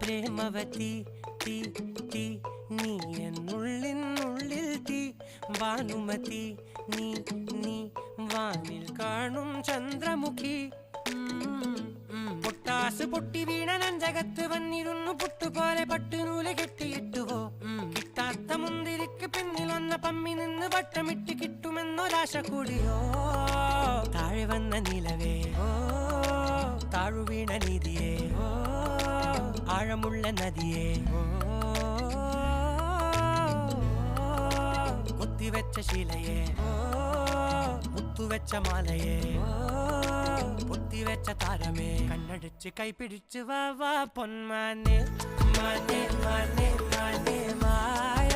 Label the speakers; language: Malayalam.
Speaker 1: പ്രേമവതി തീ തീ നീ എന്നുള്ളിനുള്ളിൽ തീ ഭാനുമതി നീ നീ വാനിൽ കാണും ചന്ദ്രമുഖി പൊട്ടാസ് പൊട്ടി വീണ നഞ്ചകത്ത് വന്നിരുന്നു പുട്ടുപോലെ പട്ടുനൂല് കെട്ടിയിട്ടുവോ കിട്ടാത്ത മുന്തിരിക്ക് പിന്നിൽ വന്ന പമ്മി നിന്ന് വട്ടമിട്ട് കിട്ടുമെന്നൊരാശ കൂടിയോ താഴെ വന്ന നിലവേ താഴു വീണ നിധിയേ ആഴമുള്ള നദിയേ കൊത്തിവെച്ച ശിലയേ മുത്തുവെച്ച മാലയേ പൊത്തിവെച്ച താരമേ കണ്ണടിച്ച് കൈപിടിച്ച് വാ വാ പൊന്മാനെ മാനെ മാനെ മാനെ മായ